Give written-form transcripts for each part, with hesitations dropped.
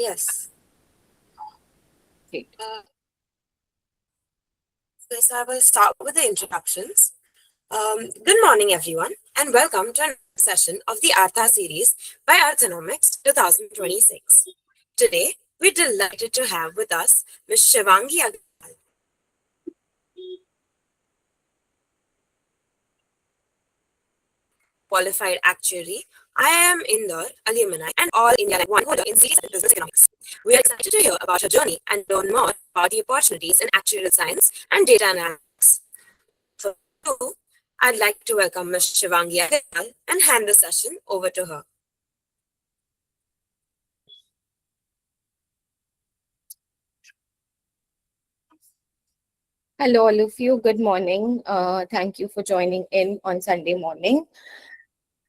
Yes. Great. So I will start with the introductions. Good morning, everyone, and welcome to another session of the Artha series by Arthonomics 2026. Today, we're delighted to have with us Ms. Shivangee Agarwal, qualified actuary, IIM Indore alumni, and all India Rank 1 holder in Series 7 Business Economics. We are excited to hear about her journey and learn more about the opportunities in actuarial science and data analytics. For you, I'd like to welcome Ms. Shivangee Agarwal and hand the session over to her. Hello, all of you. Good morning. Thank you for joining in on Sunday morning.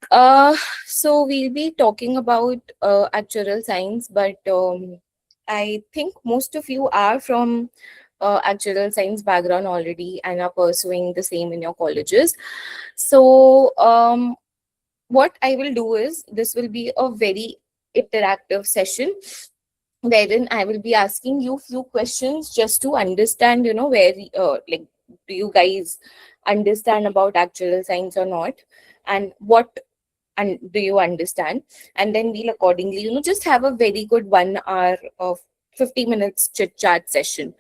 Uh, so we'll be talking about actuarial science, but I think most of you are from actuarial science background already and are pursuing the same in your colleges. So what I will do is this will be a very interactive session wherein I will be asking you few questions just to understand, where like do you guys understand about actual science or not, and what and do you understand, and then we'll accordingly, just have a very good 1 hour of 50 minutes chit chat session.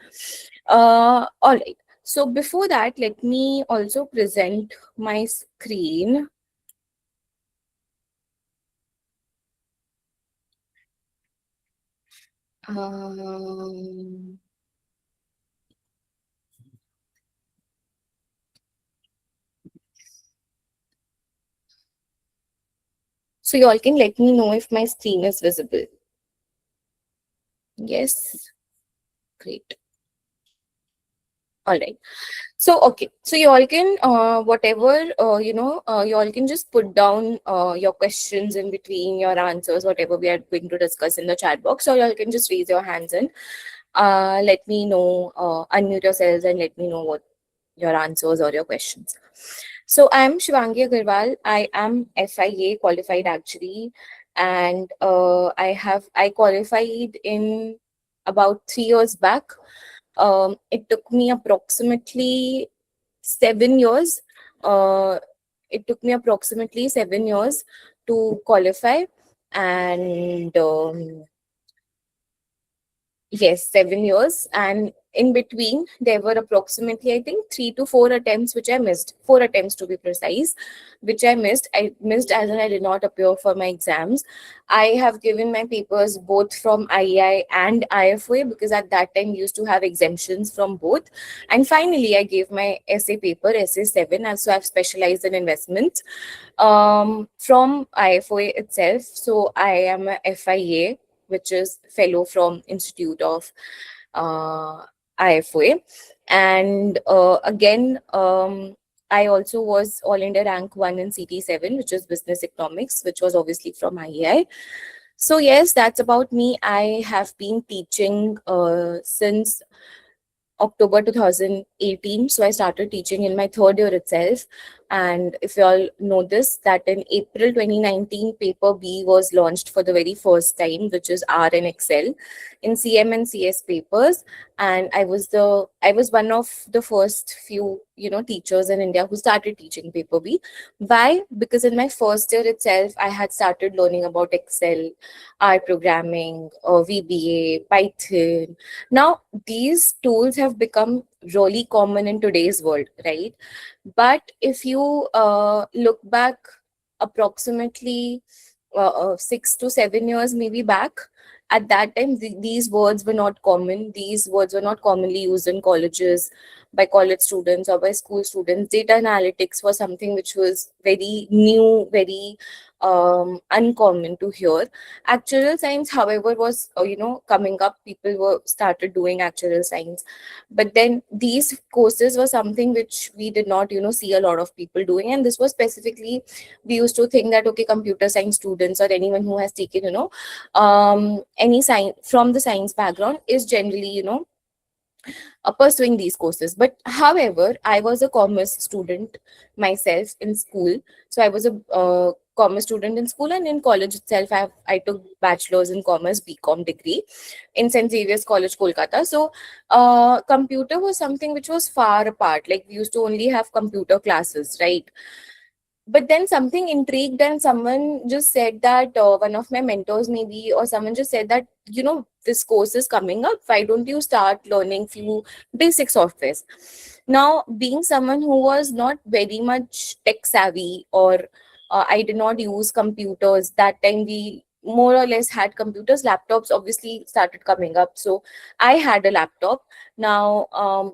All right. So before that, let me also present my screen. Um, so you all can let me know if my screen is visible. Yes, great. All right. So, okay. So you all can, whatever, you all can just put down your questions in between your answers, whatever we are going to discuss in the chat box, or you all can just raise your hands and let me know, unmute yourselves and let me know what your answers or your questions. So I'm Shivangee Agarwal. I am FIA qualified actually, and I qualified in about 3 years back. It took me approximately 7 years. Uh, it took me approximately 7 years to qualify, and yes, 7 years. And in between, there were approximately, I think, 3 to 4 attempts which I missed. 4 attempts to be precise, which I missed. I missed as in I did not appear for my exams. I have given my papers both from IEI and IFOA because at that time we used to have exemptions from both. And finally, I gave my essay paper, essay 7, and so I've specialized in investments from IFOA itself. So I am a FIA, which is fellow from Institute of uh, IFOA. And again, I also was All India Rank 1 in CT7, which is Business Economics, which was obviously from IEI. So yes, that's about me. I have been teaching since October 2018. So I started teaching in my third year itself. And if you all know this, that in April 2019, paper B was launched for the very first time, which is R and Excel in CM and CS papers. And I was one of the first few, teachers in India who started teaching paper B. Why? Because in my first year itself, I had started learning about Excel, R programming, VBA, Python. Now, these tools have become really common in today's world, right? But if you look back approximately 6 to 7 years maybe back, at that time, these words were not common. These words were not commonly used in colleges by college students or by school students. Data analytics was something which was very new, very uncommon to hear. Actuarial science, however, was coming up. People were started doing actuarial science, but then these courses were something which we did not see a lot of people doing. And this was specifically, we used to think that okay, computer science students or anyone who has taken any science from the science background is generally pursuing these courses. But however, I was a commerce student myself in school, so I was a commerce student in school, and in college itself I took bachelor's in commerce BCom degree in St. Xavier's College, Kolkata. So computer was something which was far apart. Like we used to only have computer classes, right? But then something intrigued, and someone just said that one of my mentors maybe, or someone just said that, this course is coming up, why don't you start learning few basic softwares. Now, being someone who was not very much tech savvy, or I did not use computers that time, we more or less had computers. Laptops obviously started coming up, so I had a laptop. Now,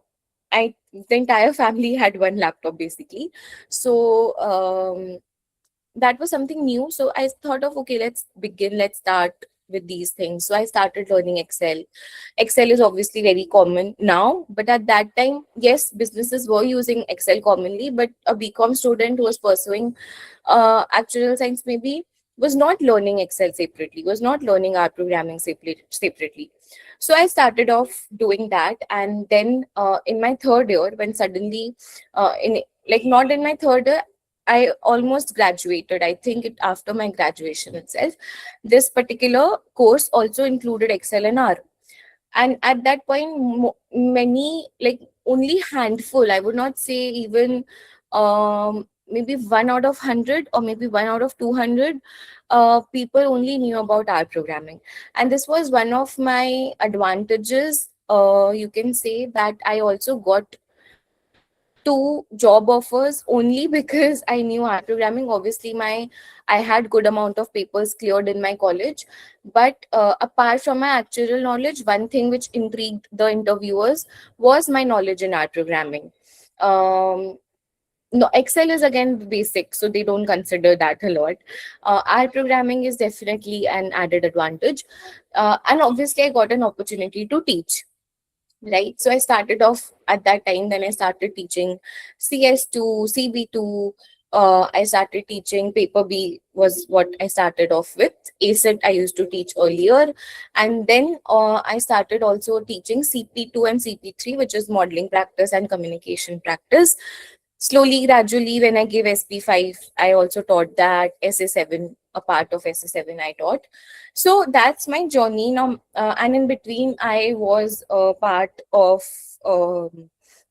I the entire family had one laptop basically. So that was something new. So I thought of, okay, let's start with these things. So I started learning Excel. Excel is obviously very common now, but at that time, yes, businesses were using Excel commonly, but a BCom student who was pursuing actuarial science maybe was not learning Excel separately, was not learning R programming separately. So I started off doing that, and then in my third year, when suddenly, in like not in my third year, I almost graduated. I think after my graduation itself, this particular course also included Excel and R. And at that point, many, like only handful, I would not say even maybe 1 out of 100 or maybe 1 out of 200 people only knew about R programming. And this was one of my advantages. You can say that I also got two job offers only because I knew R programming. Obviously, I had good amount of papers cleared in my college, but apart from my actual knowledge, one thing which intrigued the interviewers was my knowledge in R programming. Um, no, Excel is again basic, so they don't consider that a lot. R programming is definitely an added advantage, and obviously, I got an opportunity to teach, right? So I started off at that time. Then I started teaching CS2, CB2. I started teaching paper B was what I started off with. ACIT I used to teach earlier, and then I started also teaching CP2 and CP3, which is modeling practice and communication practice. Slowly, gradually, when I gave SP5, I also taught that. SA7, a part of SA7 I taught. So that's my journey now. And in between, I was a part of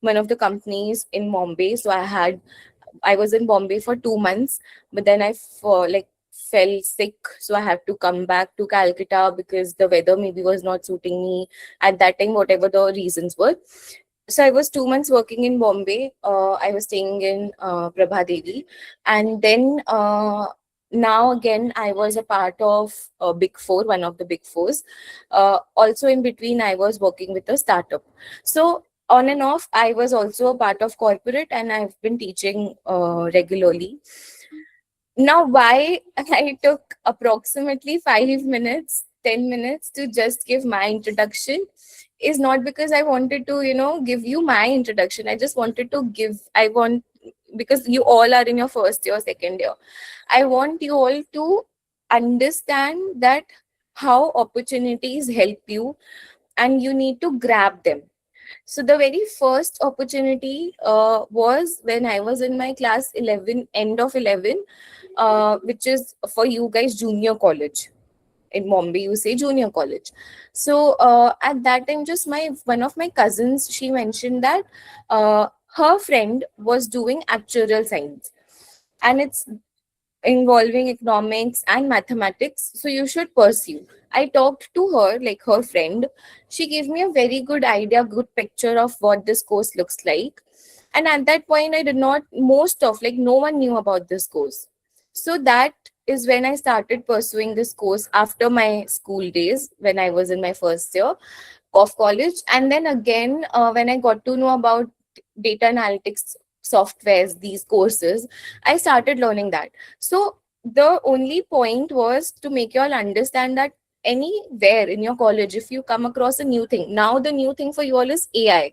one of the companies in Bombay. So I was in Bombay for 2 months, but then like fell sick, so I had to come back to Calcutta because the weather maybe was not suiting me at that time, whatever the reasons were. So I was 2 months working in Bombay. I was staying in Prabha Devi, and then now again I was a part of Big Four, one of the Big Fours. Also in between, I was working with a startup. So on and off, I was also a part of corporate, and I've been teaching regularly. Now, why I took approximately 5 minutes, 10 minutes to just give my introduction is not because I wanted to, give you my introduction. I just wanted to because you all are in your first year, second year. I want you all to understand that how opportunities help you, and you need to grab them. So the very first opportunity was when I was in my class 11, end of 11, which is for you guys junior college. In Bombay, you say junior college. So at that time, just my one of my cousins, she mentioned that her friend was doing actuarial science, and it's involving economics and mathematics, so you should pursue. I talked to her, like her friend. She gave me a very good idea, good picture of what this course looks like. And at that point, I did not, most of, like, no one knew about this course. So that is when I started pursuing this course after my school days, when I was in my first year of college. And then again, when I got to know about data analytics softwares, these courses, I started learning that. So the only point was to make you all understand that anywhere in your college, if you come across a new thing, now the new thing for you all is AI.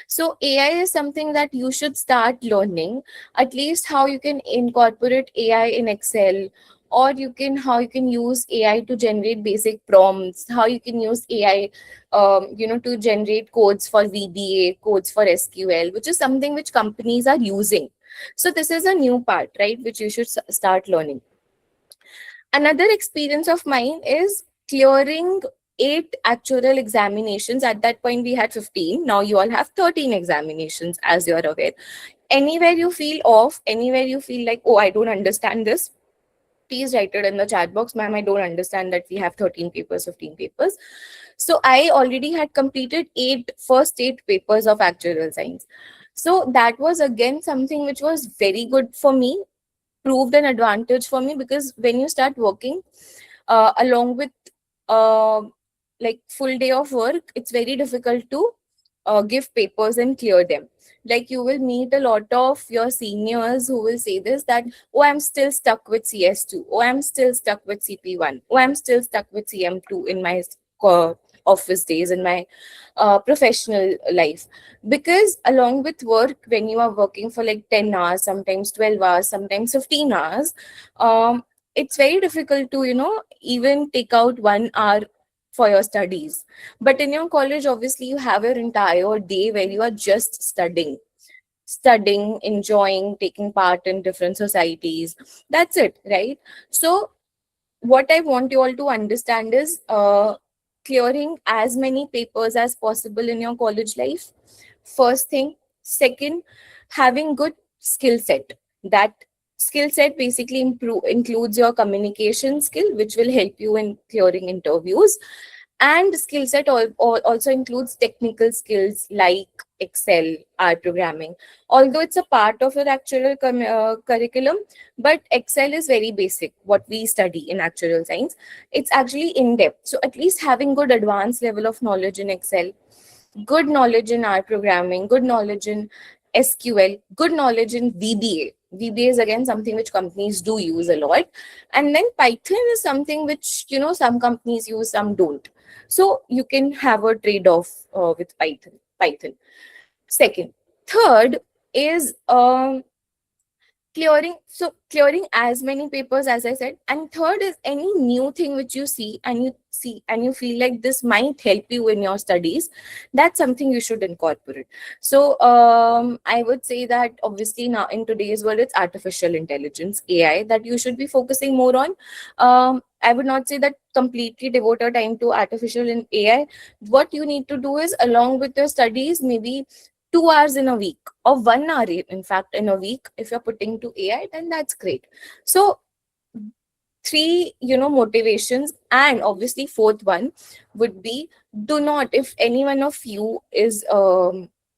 So AI is something that you should start learning, at least how you can incorporate AI in Excel, or how you can use AI to generate basic prompts, how you can use AI, to generate codes for VBA, codes for SQL, which is something which companies are using. So this is a new part, right, which you should start learning. Another experience of mine is clearing 8 actuarial examinations. At that point, we had 15. Now you all have 13 examinations, as you're aware. Anywhere you feel off, anywhere you feel like, oh, I don't understand this, please write it in the chat box. Ma'am, I don't understand that we have 13 papers, 15 papers. So I already had completed first eight papers of actuarial science. So that was again something which was very good for me, proved an advantage for me, because when you start working along with uh, like full day of work, it's very difficult to give papers and clear them. Like you will meet a lot of your seniors who will say this, that oh, I'm still stuck with CS2, oh, I'm still stuck with CP1, oh, I'm still stuck with CM2 in my uh, office days, in my professional life. Because along with work, when you are working for like 10 hours, sometimes 12 hours, sometimes 15 hours, um, it's very difficult to, even take out 1 hour for your studies. But in your college, obviously, you have your entire day where you are just studying, enjoying, taking part in different societies. That's it, right? So what I want you all to understand is clearing as many papers as possible in your college life. First thing. Second, having good skill set. That skill set basically includes your communication skill, which will help you in clearing interviews. And skill set also includes technical skills like Excel, R programming. Although it's a part of your actual curriculum, but Excel is very basic, what we study in actuarial science. It's actually in depth. So at least having good advanced level of knowledge in Excel, good knowledge in R programming, good knowledge in SQL, good knowledge in VBA. VBA is again something which companies do use a lot. And then Python is something which, some companies use, some don't. So you can have a trade-off with Python. Second. Third is clearing as many papers as I said. And third is any new thing which you see and you feel like this might help you in your studies, that's something you should incorporate. So I would say that obviously now in today's world, it's artificial intelligence, AI, that you should be focusing more on. I would not say that completely devote your time to artificial and AI. What you need to do is, along with your studies, maybe 2 hours in a week, or 1 hour in fact in a week, if you're putting to AI, then that's great. So three, motivations. And obviously fourth one would be, do not, if any one of you is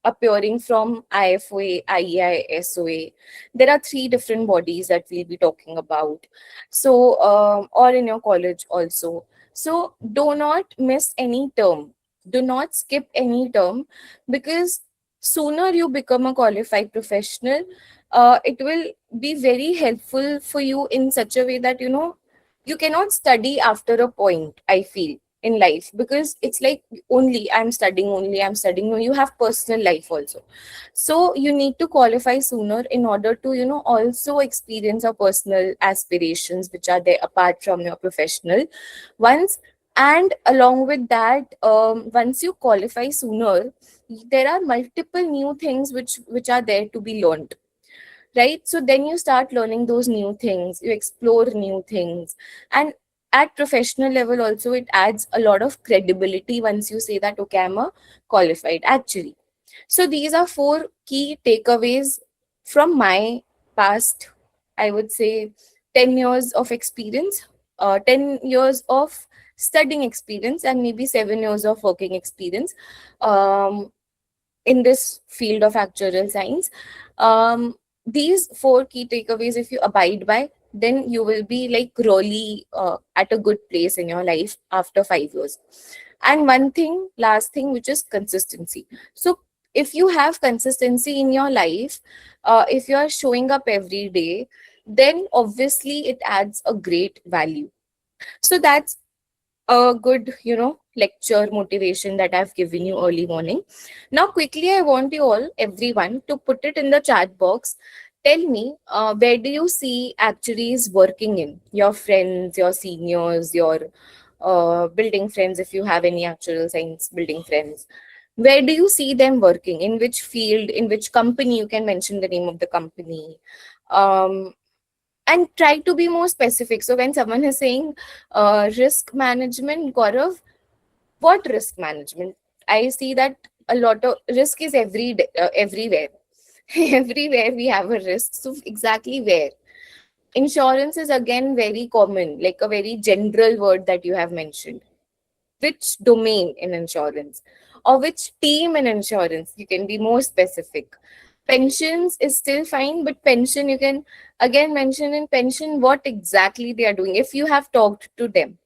appearing from IFOA, IEI, SOA, there are three different bodies that we'll be talking about. So or in your college also. So do not miss any term, do not skip any term, because sooner you become a qualified professional, it will be very helpful for you in such a way that, you cannot study after a point, I feel, in life, because it's like only I'm studying. No, you have personal life also. So you need to qualify sooner in order to, also experience your personal aspirations which are there apart from your professional ones. And along with that, once you qualify sooner, there are multiple new things which are there to be learned, right? So then you start learning those new things, you explore new things. And at professional level also, it adds a lot of credibility once you say that, okay, I'm a qualified actuary. So these are four key takeaways from my past, I would say, 10 years of experience, 10 years of studying experience, and maybe 7 years of working experience in this field of actuarial science. Um, these four key takeaways, if you abide by, then you will be like really at a good place in your life after 5 years. And one thing, last thing, which is consistency. So if you have consistency in your life, if you are showing up every day, then obviously it adds a great value. So that's a good, lecture motivation that I've given you early morning. Now, quickly, I want you all, everyone, to put it in the chat box. Tell me, where do you see actuaries working in? Your friends, your seniors, your building friends, if you have any actuarial science building friends. Where do you see them working? In which field, in which company? You can mention the name of the company. Um, And try to be more specific. So when someone is saying risk management, Gaurav, what risk management? I see that a lot of risk is everywhere. Everywhere we have a risk. So exactly where? Insurance is again very common, like a very general word that you have mentioned. Which domain in insurance or which team in insurance? You can be more specific. Pensions is still fine, but pension you can again mention in pension what exactly they are doing if you have talked to them.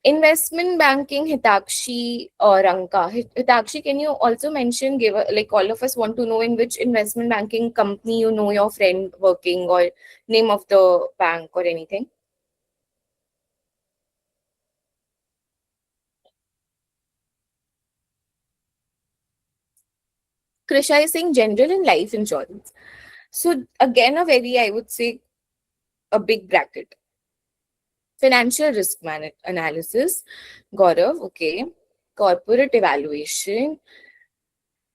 Investment banking, Hitakshi or Ranka. Hitakshi, can you also mention, like all of us want to know in which investment banking company you know your friend working or name of the bank or anything? Krisha is saying general and life insurance. So again, a very, I would say, a big bracket. Financial risk analysis, Gaurav, okay. Corporate evaluation,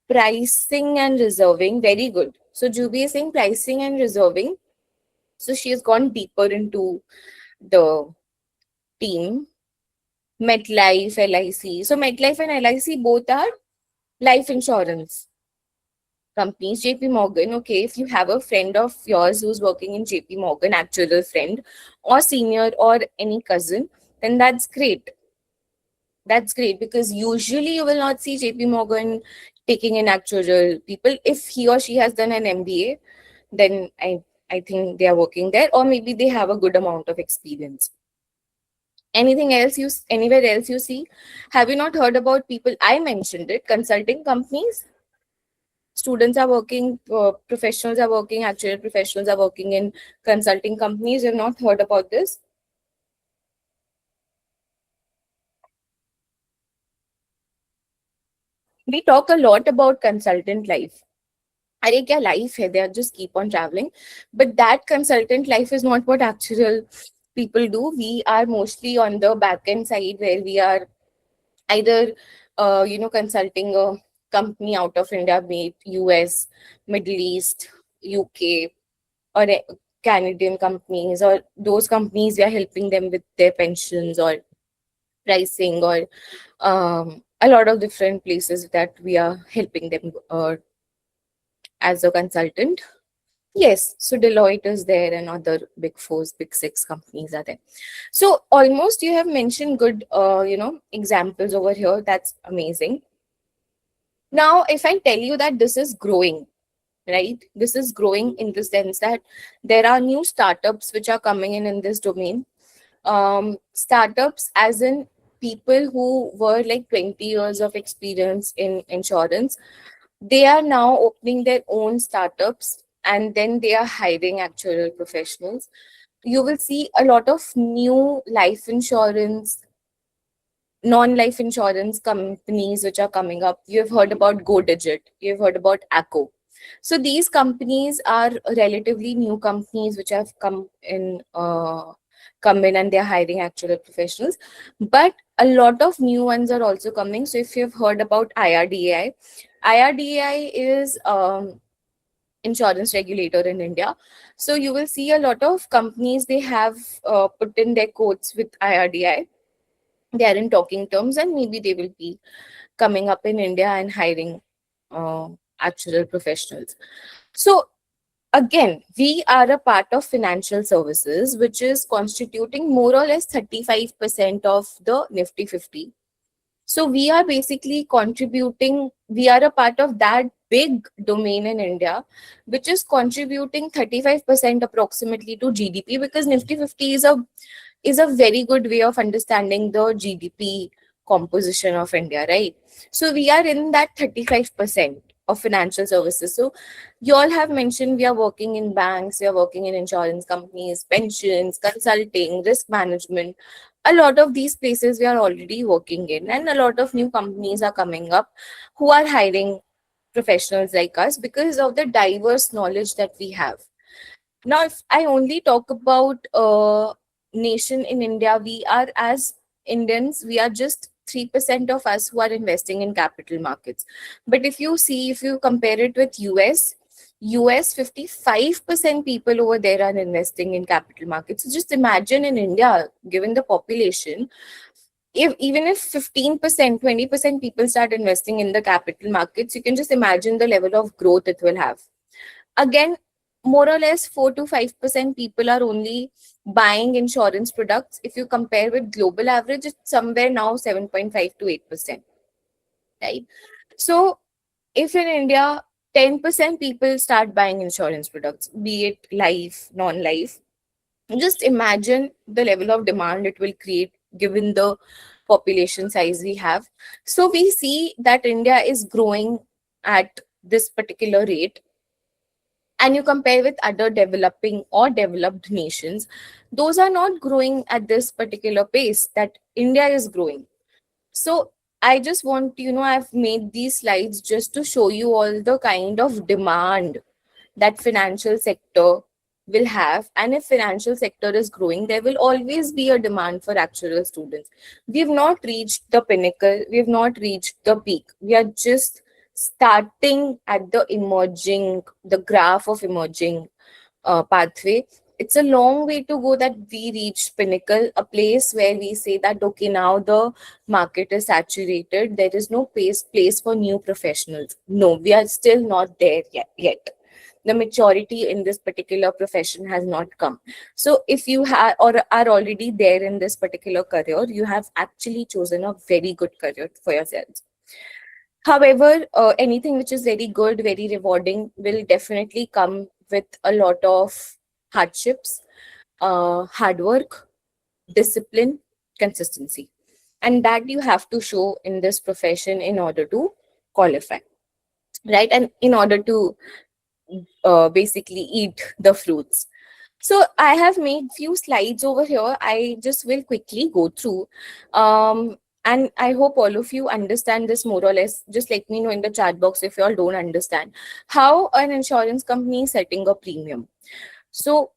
pricing and reserving, very good. So Juby is saying pricing and reserving. So she has gone deeper into the team. MetLife, LIC. So MetLife and LIC both are life insurance companies. JP Morgan, okay, if you have a friend of yours who's working in JP Morgan, actual friend or senior or any cousin, then that's great. That's great because usually you will not see JP Morgan taking in actual people. If he or she has done an MBA, then I think they are working there, or maybe they have a good amount of experience. Anything else anywhere else you see? Have you not heard about people? I mentioned it. Consulting companies, students are working, professionals are working, actual professionals are working in consulting companies. You've not heard about this? We talk a lot about consultant life. अरे क्या life है, they are just keep on traveling, but that consultant life is not what actual people do. We are mostly on the back end side where we are either consulting a company out of India, be it US, Middle East, UK, or Canadian companies, or those companies we are helping them with their pensions or pricing, or a lot of different places that we are helping them as a consultant. Yes, so Deloitte is there and other big fours, big six companies are there. So almost you have mentioned good, examples over here. That's amazing. Now, if I tell you that this is growing, right? This is growing in the sense that there are new startups which are coming in this domain. Startups as in people who were like 20 years of experience in insurance, they are now opening their own startups and then they are hiring actual professionals. You will see a lot of new life insurance, non-life insurance companies which are coming up. You've heard about GoDigit, you've heard about Acco. So these companies are relatively new companies which have come in and they're hiring actual professionals. But a lot of new ones are also coming. So if you've heard about IRDAI, IRDAI is insurance regulator in India. So you will see a lot of companies, they have put in their quotes with IRDAI. They are in talking terms and maybe they will be coming up in India and hiring uh, actual professionals. So again, we are a part of financial services, which is constituting more or less 35% of the Nifty 50. So we are basically contributing, we are a part of that big domain in India, which is contributing 35% approximately to GDP, because Nifty 50 is a very good way of understanding the GDP composition of India, right? So we are in that 35% of financial services. So you all have mentioned we are working in banks, we are working in insurance companies, pensions, consulting, risk management. A lot of these places we are already working in, and a lot of new companies are coming up who are hiring professionals like us because of the diverse knowledge that we have. Now, if I only talk about nation in India, we are as Indians, we are just 3% of us who are investing in capital markets. But if you see, if you compare it with US, US, 55% people over there are investing in capital markets. So just imagine in India, given the population, if even if 15%, 20% people start investing in the capital markets, you can just imagine the level of growth it will have. Again, more or less 4 to 5% people are only buying insurance products. If you compare with global average, it's somewhere now 7.5 to 8%, right? So if in India 10% people start buying insurance products, be it life, non-life, just imagine the level of demand it will create given the population size we have. So we see that India is growing at this particular rate, and you compare with other developing or developed nations, those are not growing at this particular pace that India is growing. So I just want, I've made these slides just to show you all the kind of demand that financial sector will have. And if financial sector is growing, there will always be a demand for actuarial students. We have not reached the pinnacle. We have not reached the peak. We are just starting at the graph of emerging pathway. It's a long way to go that we reach pinnacle, a place where we say that, okay, now the market is saturated. There is no place for new professionals. No, we are still not there yet. The maturity in this particular profession has not come. So if you have or are already there in this particular career, you have actually chosen a very good career for yourselves. However, anything which is very good, very rewarding will definitely come with a lot of hardships, hard work, discipline, consistency. And that you have to show in this profession in order to qualify, right? And in order to basically eat the fruits. So I have made few slides over here. I just will quickly go through. And I hope all of you understand this more or less. Just let me know in the chat box if you all don't understand how an insurance company is setting a premium. So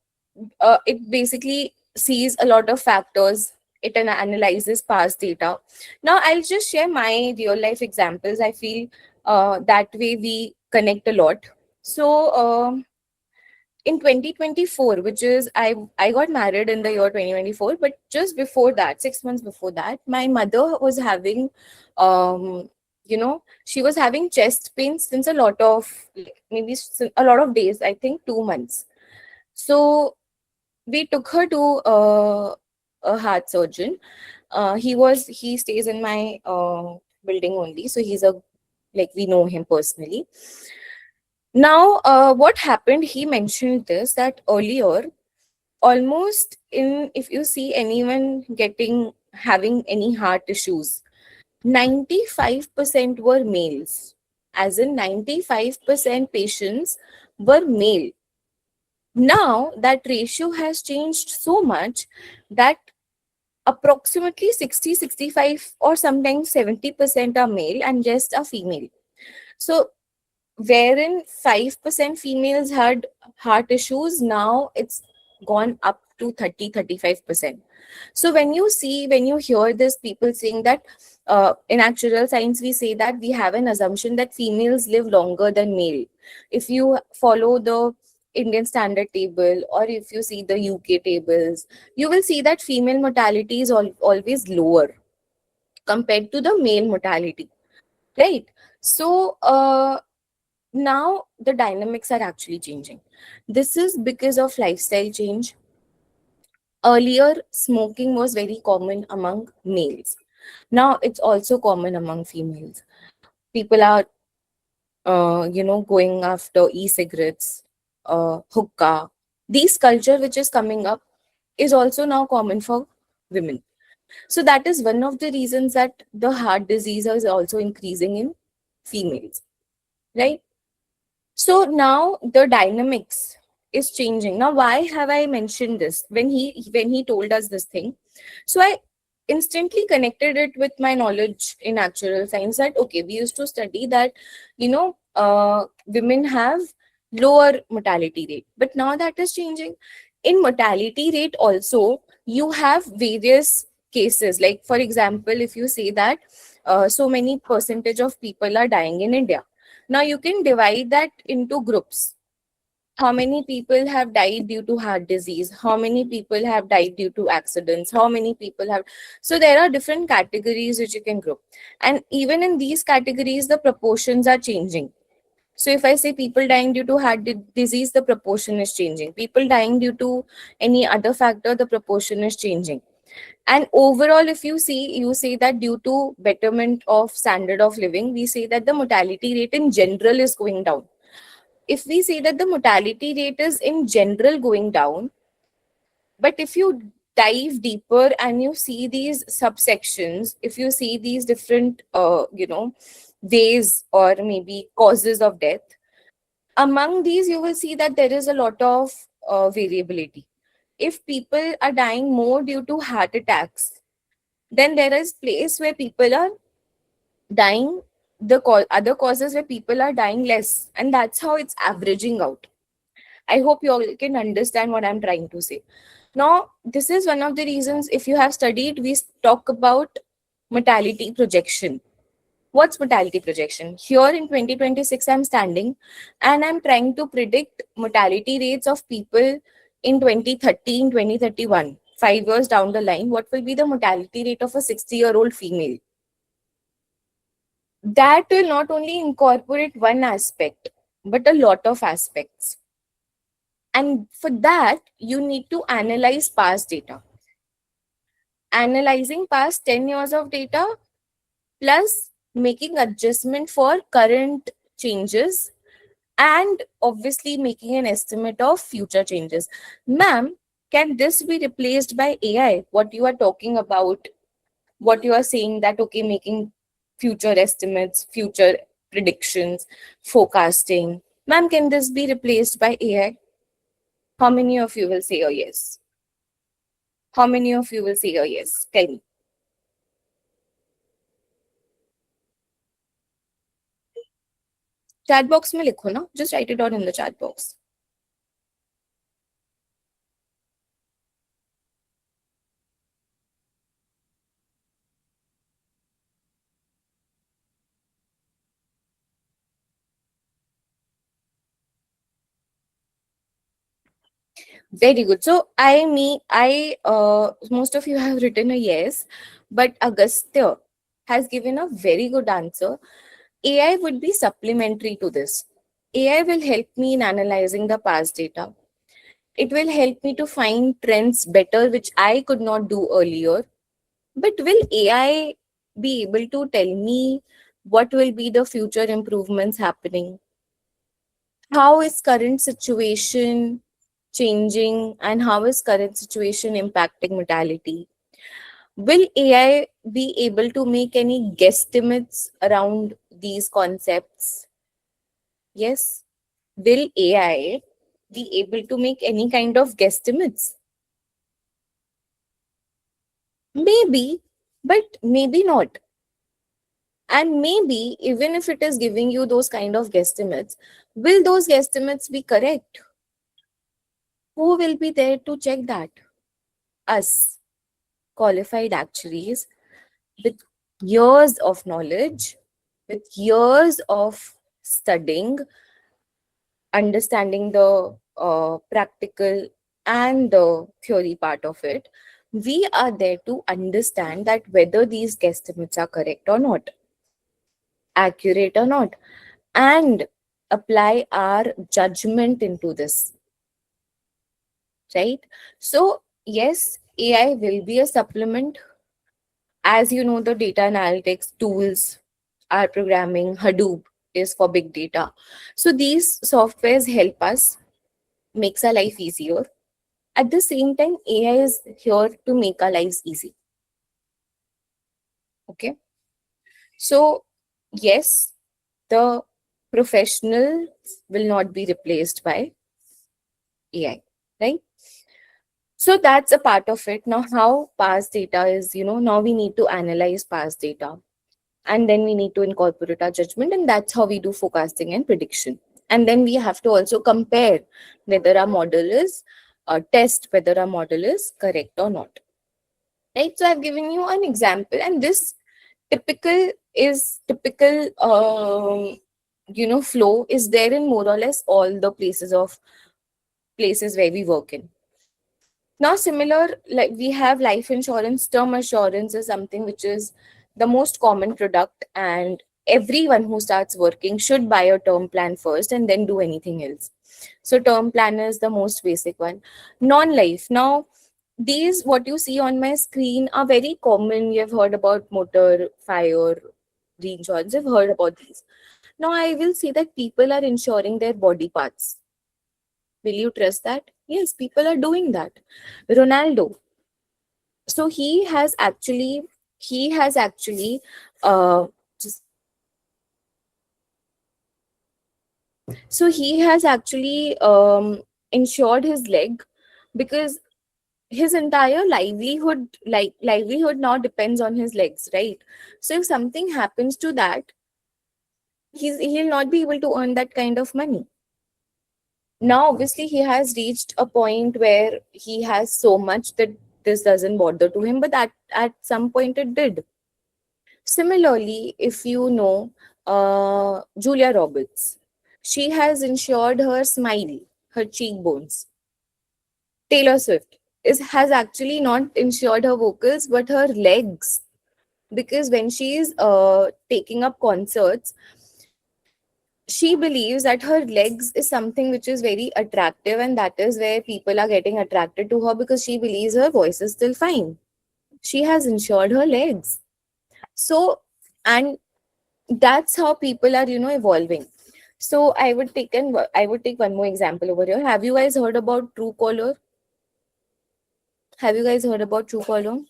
it basically sees a lot of factors. It analyzes past data. Now I'll just share my real life examples. I feel that way we connect a lot. So in 2024, which is I got married in the year 2024, but just before that, 6 months before that, my mother was having she was having chest pains since a lot of, like, maybe a lot of days, I think 2 months. So we took her to a heart surgeon. He stays in my building only, so he's a, like, we know him personally. Now, what happened, he mentioned this, that earlier, almost in, if you see anyone having any heart issues, 95% were males. As in 95% patients were male. Now, that ratio has changed so much that approximately 60, 65, or sometimes 70% are male and just are female. So wherein 5% females had heart issues, now it's gone up to 30-35%. So when you hear this, people saying that in actuarial science, we say that we have an assumption that females live longer than male. If you follow the Indian standard table, or if you see the UK tables, you will see that female mortality is always lower compared to the male mortality, right? So now the dynamics are actually changing. This is because of lifestyle change. Earlier, smoking was very common among males. Now it's also common among females. People are going after e-cigarettes, hookah. These culture which is coming up is also now common for women. So that is one of the reasons that the heart disease is also increasing in females, right? So now the dynamics is changing. Now, why have I mentioned this? When he told us this thing, so I instantly connected it with my knowledge in actuarial science, that okay, we used to study that women have lower mortality rate, but now that is changing. In mortality rate also, you have various cases. Like, for example, if you say that so many percentage of people are dying in India, now you can divide that into groups. How many people have died due to heart disease? How many people have died due to accidents? How many people have? So there are different categories which you can group. And even in these categories, the proportions are changing. So if I say people dying due to disease, the proportion is changing. People dying due to any other factor, the proportion is changing. And overall, if you see, you say that due to betterment of standard of living, we say that the mortality rate in general is going down. If we say that the mortality rate is in general going down, but if you dive deeper and you see these subsections, if you see these different, ways or maybe causes of death, among these, you will see that there is a lot of variability. If people are dying more due to heart attacks, then there is place where people are dying, other causes where people are dying less, and that's how it's averaging out. I hope you all can understand what I'm trying to say. Now, this is one of the reasons, if you have studied, we talk about mortality projection. What's mortality projection? Here in 2026, I'm standing and I'm trying to predict mortality rates of people in 2030, in 2031, 5 years down the line. What will be the mortality rate of a 60-year-old female? That will not only incorporate one aspect, but a lot of aspects. And for that, you need to analyze past data. Analyzing past 10 years of data plus making adjustment for current changes and obviously making an estimate of future changes. Ma'am, can this be replaced by AI? What you are talking about, what you are saying that, okay, making future estimates, future predictions, forecasting. Ma'am, can this be replaced by AI? How many of you will say a yes? How many of you will say a yes? Tell me. Chat box में लिखो ना. Just write it out in the chat box. Very good. So most of you have written a yes, but Agastya has given a very good answer. AI would be supplementary to this. AI will help me in analyzing the past data. It will help me to find trends better, which I could not do earlier. But will AI be able to tell me what will be the future improvements happening? How is current situation changing and how is current situation impacting mortality? Will AI be able to make any guesstimates around these concepts? Yes. Will AI be able to make any kind of guesstimates? Maybe, but maybe not. And maybe even if it is giving you those kind of guesstimates, will those guesstimates be correct? Who will be there to check that? Us, qualified actuaries with years of knowledge, with years of studying, understanding the practical and the theory part of it. We are there to understand that whether these guesstimates are correct or not, accurate or not, and apply our judgment into this, right? So, yes, AI will be a supplement. As you know, the data analytics tools are programming, Hadoop is for big data. So, these softwares help us, makes our life easier. At the same time, AI is here to make our lives easy. Okay. So, yes, the professional will not be replaced by AI, right? So that's a part of it. Now, how past data is, now we need to analyze past data and then we need to incorporate our judgment, and that's how we do forecasting and prediction. And then we have to also compare whether our model is, test whether our model is correct or not. Right? So I've given you an example, and this typical flow is there in more or less all the places of places where we work in. Now, similar, like we have life insurance, term assurance is something which is the most common product, and everyone who starts working should buy a term plan first and then do anything else. So, term plan is the most basic one. Non life. Now, these, what you see on my screen, are very common. You have heard about motor, fire, reinsurance. You've heard about these. Now, I will say that people are insuring their body parts. Will you trust that? Yes, people are doing that. Ronaldo. So he has actually uh just so he has actually insured his leg, because his entire livelihood now depends on his legs, right? So if something happens to that, he'll not be able to earn that kind of money. Now obviously he has reached a point where he has so much that this doesn't bother to him, but at some point it did. Similarly, if you know Julia Roberts, she has insured her smile, her cheekbones. Taylor Swift has actually not insured her vocals but her legs, because when she is taking up concerts, she believes that her legs is something which is very attractive, and that is where people are getting attracted to her, because she believes her voice is still fine. She has insured her legs. So, and that's how people are, evolving. So I would take one more example over here. Have you guys heard about Truecaller? Have you guys heard about Truecaller?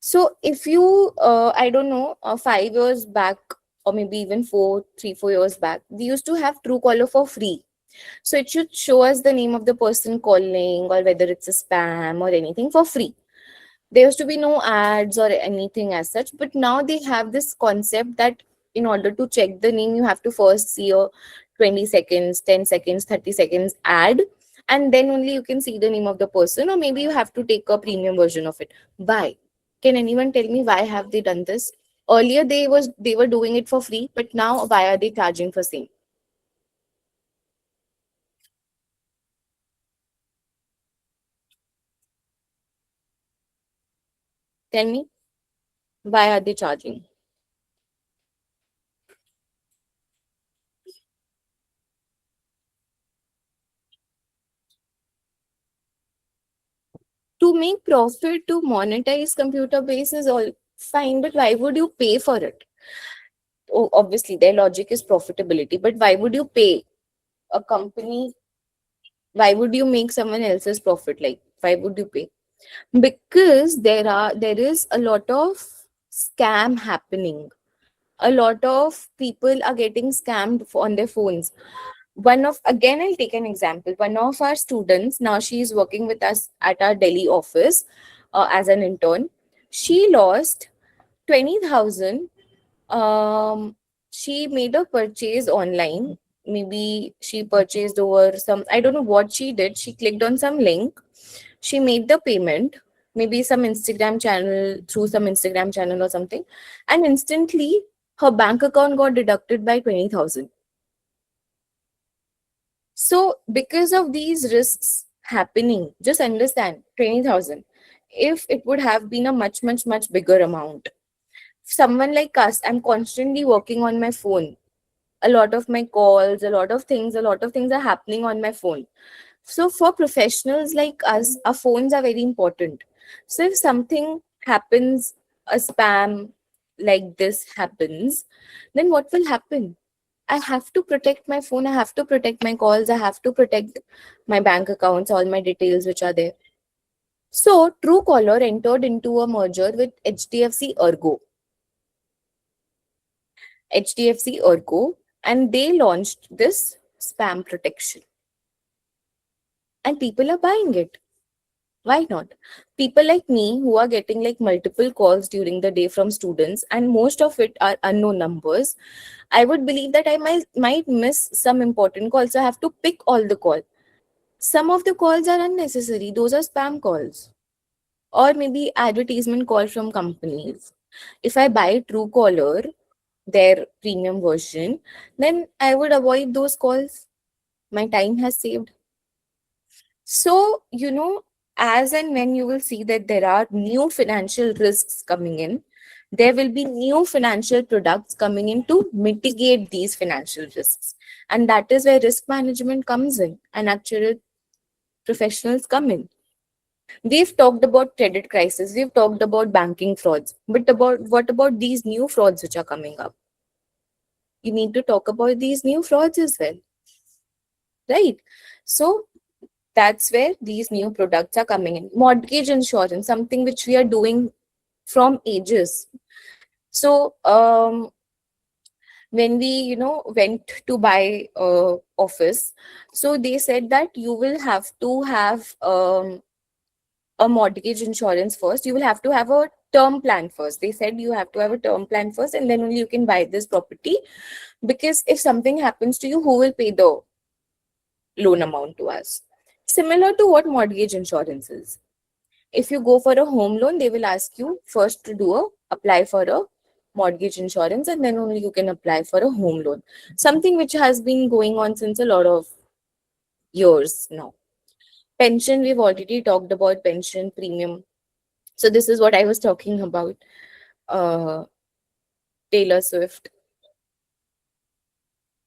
So if you, I don't know, 5 years back, or maybe even 3, 4 years back, we used to have Truecaller for free. So it should show us the name of the person calling, or whether it's a spam or anything, for free. There used to be no ads or anything as such, but now they have this concept that in order to check the name, you have to first see a 20 seconds, 10 seconds, 30 seconds ad, and then only you can see the name of the person, or maybe you have to take a premium version of it. Why? Can anyone tell me why have they done this? Earlier they were doing it for free, but now why are they charging for same? Tell me, why are they charging? To make profit, to monetize computer base is all fine, but why would you pay for it? Oh, obviously their logic is profitability, but why would you pay a company? Why would you make someone else's profit? Like, why would you pay? Because there is a lot of scam happening. A lot of people are getting scammed on their phones. I'll take an example. One of our students, now she is working with us at our Delhi office as an intern. She lost 20,000. um she made a purchase online. Maybe she purchased over some, I don't know what she did. She clicked on some link, she made the payment, maybe through some Instagram channel or something, and instantly her bank account got deducted by 20,000. So because of these risks happening, just understand, 20,000, if it would have been a much much much bigger amount, someone like us, I'm constantly working on my phone. A lot of my calls, a lot of things are happening on my phone. So for professionals like us, our phones are very important. So if something happens, a spam like this happens, then what will happen? I have to protect my phone, I have to protect my calls, I have to protect my bank accounts, all my details which are there. So Truecaller entered into a merger with HDFC Ergo, and they launched this spam protection. And people are buying it. Why not? People like me who are getting like multiple calls during the day from students, and most of it are unknown numbers. I would believe that I might miss some important calls. So I have to pick all the call. Some of the calls are unnecessary. Those are spam calls. Or maybe advertisement call from companies. If I buy Truecaller, their premium version, then I would avoid those calls. My time has saved. So, as and when you will see that there are new financial risks coming in, there will be new financial products coming in to mitigate these financial risks. And that is where risk management comes in and actual professionals come in. We've talked about credit crisis, we've talked about banking frauds, but about what about these new frauds which are coming up? You need to talk about these new frauds as well, right? So that's where these new products are coming in. Mortgage insurance, something which we are doing from ages. So when we went to buy office, so they said that you will have to have a mortgage insurance first. You will have to have a term plan first. They said you have to have a term plan first, and then only you can buy this property, because if something happens to you, who will pay the loan amount to us? Similar to what mortgage insurance is. If you go for a home loan, they will ask you first to apply for a mortgage insurance, and then only you can apply for a home loan. Something which has been going on since a lot of years now. Pension, we've already talked about pension premium. So this is what I was talking about. Uh, Taylor Swift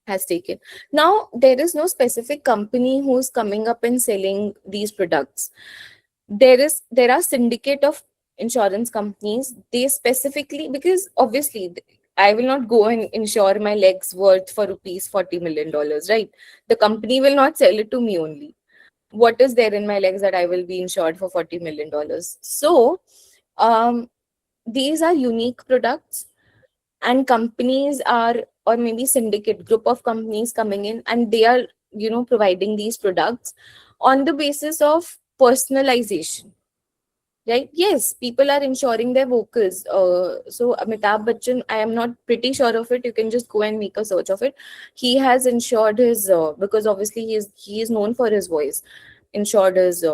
has taken. Now there is no specific company who's coming up and selling these products. There are syndicate of insurance companies. They specifically, because obviously I will not go and insure my legs worth for rupees $40 million, right? The company will not sell it to me only. What is there in my legs that I will be insured for $40 million? So these are unique products, and companies are, or maybe syndicate group of companies coming in, and they are providing these products on the basis of personalization, right? Yes, people are insuring their vocals. So Amitabh Bachchan, I am not pretty sure of it, you can just go and make a search of it. He has insured his because obviously he is known for his voice, insured his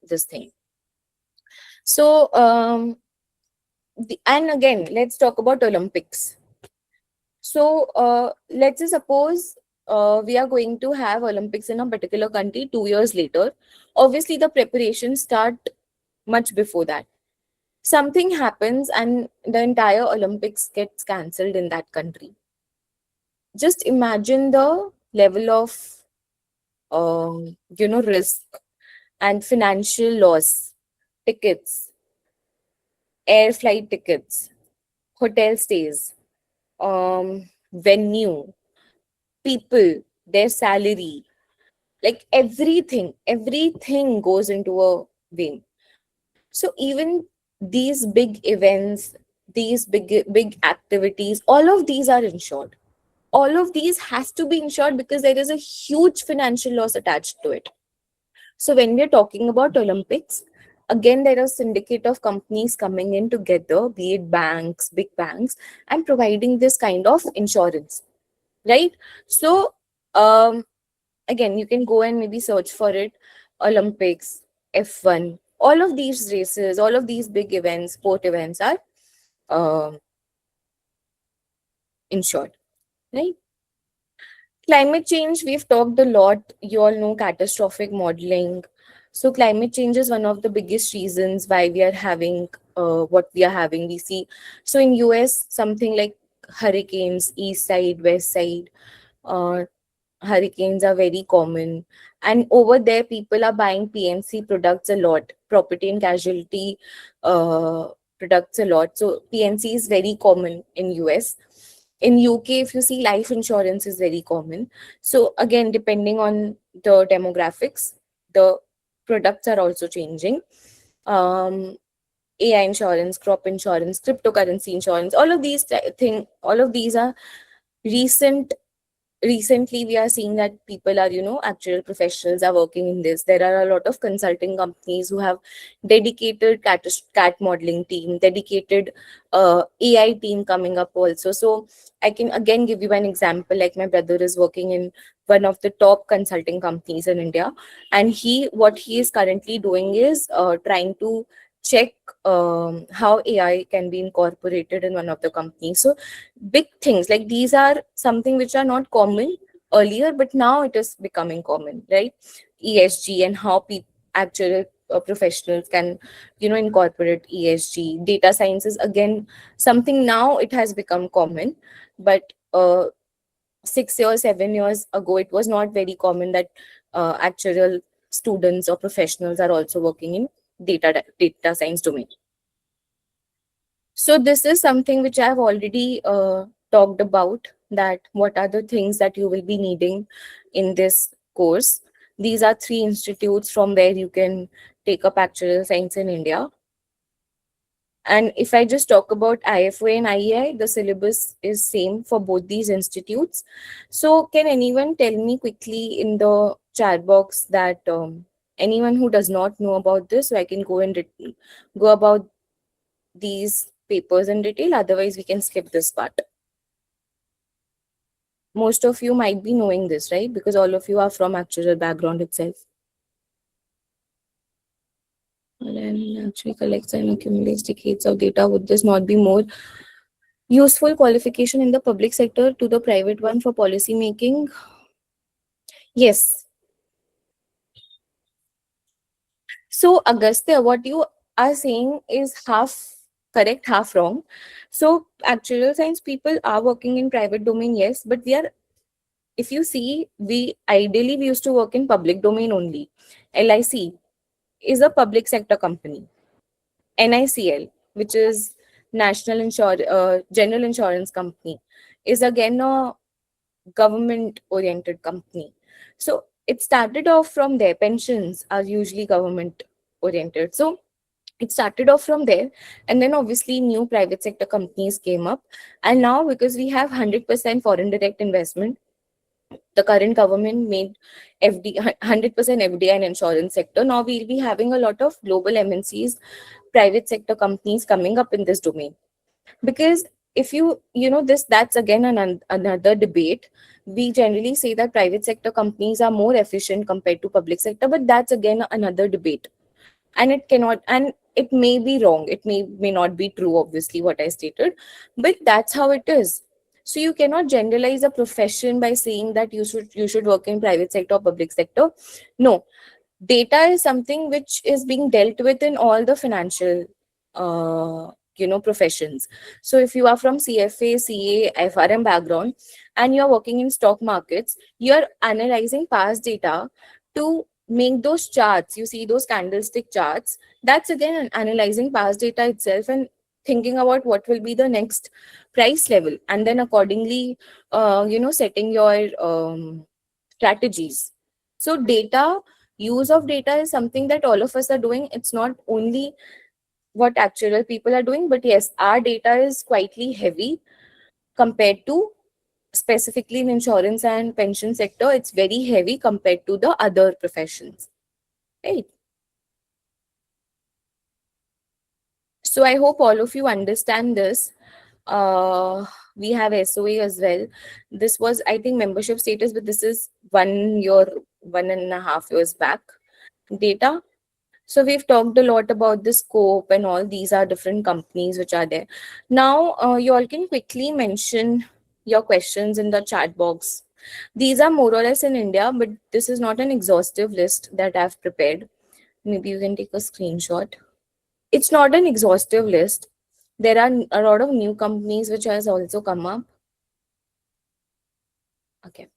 this thing. So and again, let's talk about Olympics. So let's just suppose we are going to have Olympics in a particular country 2 years later. Obviously, the preparations start much before that. Something happens and the entire Olympics gets cancelled in that country. Just imagine the level of risk and financial loss. Tickets, air flight tickets, hotel stays, venue, people, their salary, like everything goes into a vein. So even these big events, these big activities, all of these are insured. All of these has to be insured because there is a huge financial loss attached to it. So when we're talking about Olympics, again there are syndicate of companies coming in together, be it banks, big banks, and providing this kind of insurance, right? So um again, you can go and maybe search for it. Olympics, F1, all of these races, all of these big events, sport events are um insured, right? Climate change, we've talked a lot. You all know catastrophic modeling. So climate change is one of the biggest reasons why we are having what we are having. We see, so in US, something like hurricanes, east side, west side, uh, hurricanes are very common, and over there people are buying PNC products a lot, property and casualty uh, products a lot. So PNC is very common in US. In UK, if you see, life insurance is very common. So again, depending on the demographics, the products are also changing. um, AI insurance, crop insurance, cryptocurrency insurance, all of these all of these are recent. Recently we are seeing that people are, actual professionals are working in this. There are a lot of consulting companies who have dedicated cat modeling team, dedicated AI team coming up also. So I can again give you an example. Like, my brother is working in one of the top consulting companies in India, and what he is currently doing is trying to check how AI can be incorporated in one of the companies. So big things like these are something which are not common earlier, but now it is becoming common, right? ESG and how actual professionals can, incorporate ESG. Data science is again something now it has become common, but 6 years, 7 years ago, it was not very common that actual students or professionals are also working in data science domain. So this is something which I've already talked about, that what are the things that you will be needing in this course. These are three institutes from where you can take up actuarial science in India. And if I just talk about IFA and IEI, the syllabus is same for both these institutes. So can anyone tell me quickly in the chat box that anyone who does not know about this, so I can go and go about these papers in detail. Otherwise, we can skip this part. Most of you might be knowing this, right? Because all of you are from actuarial background itself. And actually collects and accumulates decades of data. Would this not be more useful qualification in the public sector to the private one for policy making? Yes. So, Agastya, what you are saying is half correct, half wrong. So, actuarial science people are working in private domain, yes, but we are, if you see, we used to work in public domain only. LIC is a public sector company. NICL, which is General Insurance Company, is again a government oriented company. So it started off from there. Pensions are usually government oriented. So it started off from there, and then obviously new private sector companies came up. And now, because we have 100% foreign direct investment, the current government made 100% FDI in insurance sector. Now we'll be having a lot of global MNCs, private sector companies coming up in this domain. Because if this, that's again another debate. We generally say that private sector companies are more efficient compared to public sector, but that's again another debate. And it cannot, and it may be wrong, it may not be true, obviously, what I stated, but that's how it is. So you cannot generalize a profession by saying that you should work in private sector or public sector. No, data is something which is being dealt with in all the financial professions. So if you are from CFA, CA, FRM background, and you are working in stock markets, you are analyzing past data to make those charts. You see those candlestick charts, that's again analyzing past data itself and thinking about what will be the next price level, and then accordingly setting your strategies. So data, use of data is something that all of us are doing. It's not only what actual people are doing, but yes, our data is quietly heavy compared to, specifically in insurance and pension sector, it's very heavy compared to the other professions, right? So I hope all of you understand this. We have SOA as well. This was, I think, membership status, but this is 1 year, 1.5 years back data. So we've talked a lot about the scope and all. These are different companies which are there. Now, you all can quickly mention your questions in the chat box. These are more or less in India, but this is not an exhaustive list that I've prepared. Maybe you can take a screenshot. It's not an exhaustive list. There are a lot of new companies which has also come up. Okay.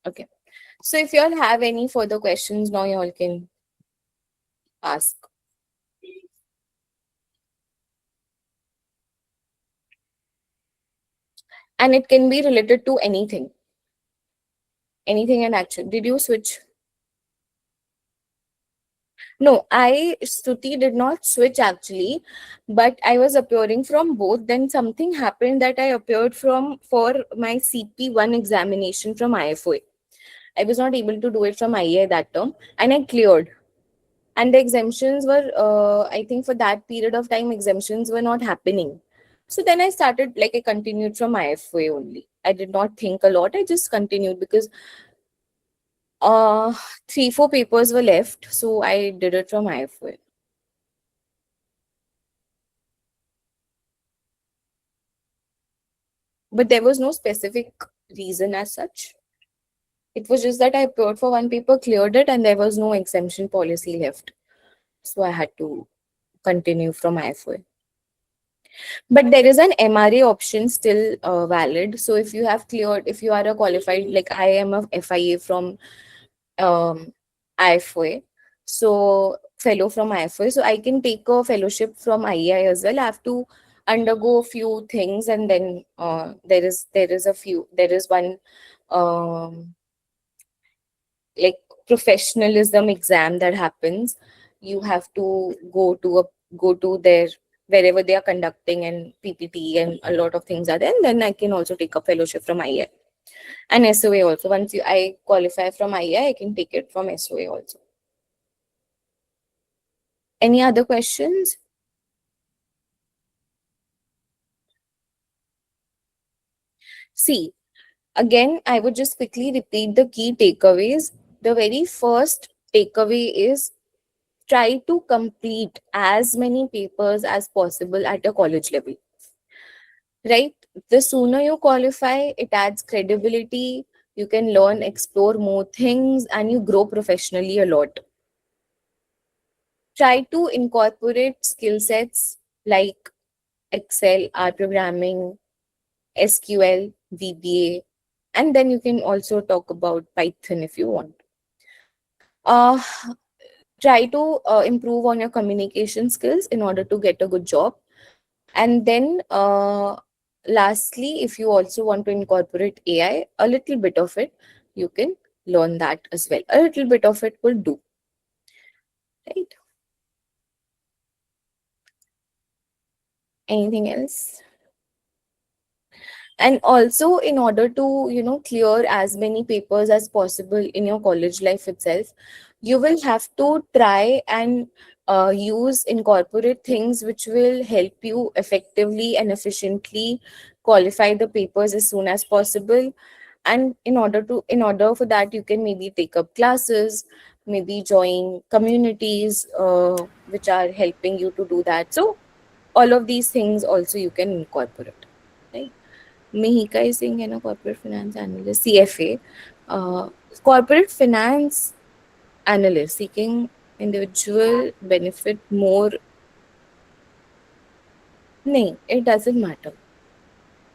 Okay. So if you all have any further questions, now you all can ask. And it can be related to anything. Anything in action. Did you switch? No, Stuti did not switch actually, but I was appearing from both. Then something happened that I appeared for my CP1 examination from IFOA. I was not able to do it from IEA that term, and I cleared. And the exemptions were, I think for that period of time, exemptions were not happening. So then I started, like I continued from IFOA only. I did not think a lot. I just continued because uh 3-4 papers were left, so I did it from IFOA. But there was no specific reason as such. It was just that I appeared for one paper, cleared it, and there was no exemption policy left. So I had to continue from IFOA. But there is an MRA option still valid. So if you have cleared, if you are a qualified, like I am a FIA from IFOA, so fellow from IFOA, so I can take a fellowship from IEI as well. I have to undergo a few things, and then there is one um, like professionalism exam that happens. You have to go to their wherever they are conducting, and PPT and a lot of things are there. And then I can also take a fellowship from IEI and SOA also. Once I qualify from IEI, I can take it from SOA also. Any other questions? See, again, I would just quickly repeat the key takeaways. The very first takeaway is try to complete as many papers as possible at a college level, right? The sooner you qualify, it adds credibility, you can learn, explore more things, and you grow professionally a lot. Try to incorporate skill sets like Excel, R programming, SQL, VBA, and then you can also talk about Python if you want. Uh, Try to improve on your communication skills in order to get a good job. And then, lastly, if you also want to incorporate AI, a little bit of it, you can learn that as well. A little bit of it will do, right? Anything else? And also, in order to, clear as many papers as possible in your college life itself, you will have to try and incorporate things which will help you effectively and efficiently qualify the papers as soon as possible. And in order for that, you can maybe take up classes, maybe join communities which are helping you to do that. So all of these things also you can incorporate, right? Mihika is saying, corporate finance analyst, CFA, corporate finance analyst seeking individual benefit more. No, it doesn't matter.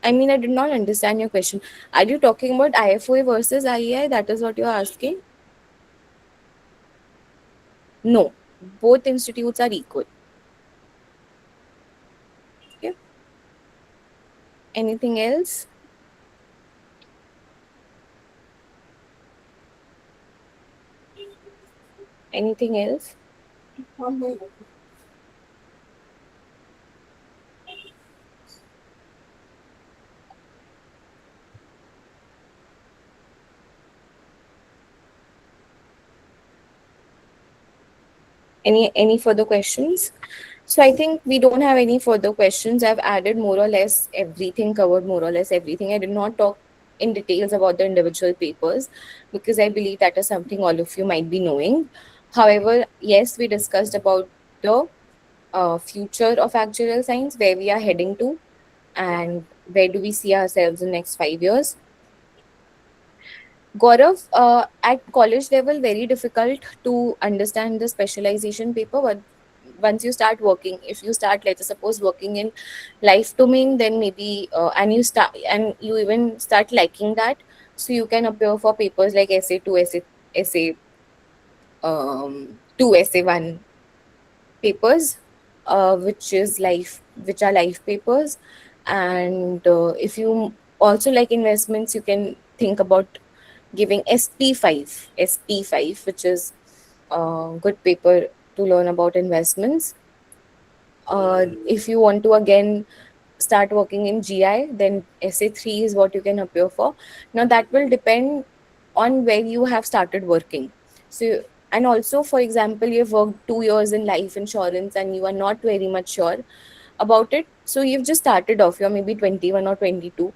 I mean, I did not understand your question. Are you talking about IFOA versus IEI? That is what you're asking? No, both institutes are equal. Okay. Anything else? Anything else? Any further questions? So I think we don't have any further questions. I've added more or less everything, covered more or less everything. I did not talk in details about the individual papers because I believe that is something all of you might be knowing. However, yes, we discussed about the future of actuarial science, where we are heading to, and where do we see ourselves in next 5 years. Gaurav, at college level, very difficult to understand the specialization paper. But once you start working, if you start, let's suppose, working in life domain, then maybe, and you even start liking that, so you can appear for papers like essay two, essay 2, essay 1 papers, which are life papers. And if you also like investments, you can think about giving SP5, which is a good paper to learn about investments. If you want to again start working in GI, then SA3 is what you can appear for. Now that will depend on where you have started working. So, and also, for example, you've worked 2 years in life insurance and you are not very much sure about it. So you've just started off, you're maybe 21 or 22.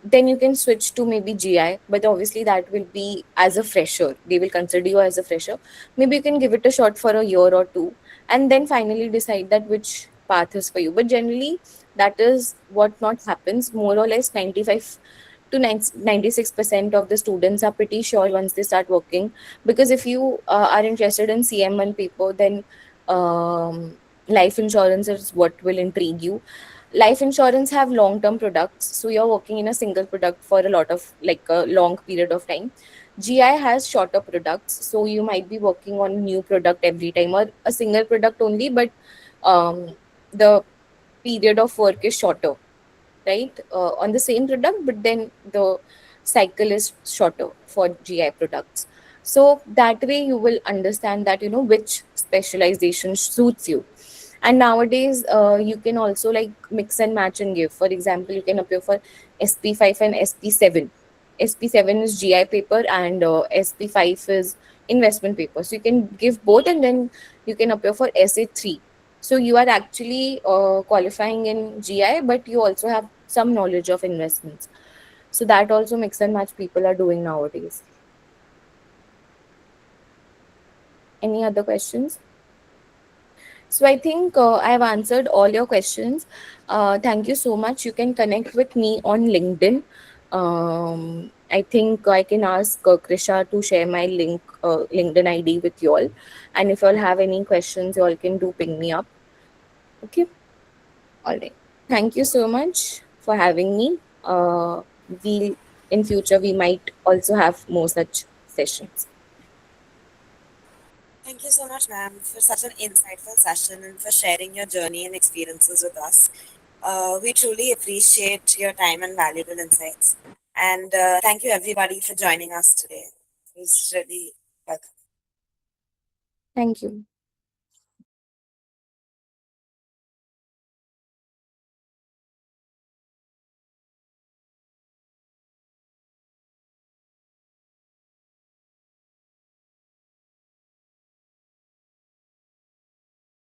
Then you can switch to maybe GI, but obviously that will be as a fresher. They will consider you as a fresher. Maybe you can give it a shot for a year or two, and then finally decide that which path is for you. But generally, that is what not happens. More or less, 95 to 96% of the students are pretty sure once they start working. Because if you are interested in CM1 paper, then life insurance is what will intrigue you. Life insurance have long term products, so you're working in a single product for a lot of, like, a long period of time. GI has shorter products, so you might be working on a new product every time, or a single product only, but the period of work is shorter, right? On the same product, but then the cycle is shorter for GI products. So that way you will understand that, which specialization suits you. And nowadays, you can also like mix and match and give. For example, you can appear for SP5 and SP7. SP7 is GI paper, and SP5 is investment paper. So you can give both, and then you can appear for SA3. So you are actually qualifying in GI, but you also have some knowledge of investments. So that also mix and match people are doing nowadays. Any other questions? So I think I've answered all your questions. Thank you so much. You can connect with me on LinkedIn. I think I can ask Krisha to share my LinkedIn ID with you all. And if you all have any questions, you all can do ping me up. Okay. All right. Thank you so much for having me. We In future we might also have more such sessions. Thank you so much, ma'am, for such an insightful session and for sharing your journey and experiences with us. We truly appreciate your time and valuable insights. And thank you, everybody, for joining us today. It was really welcome. Thank you.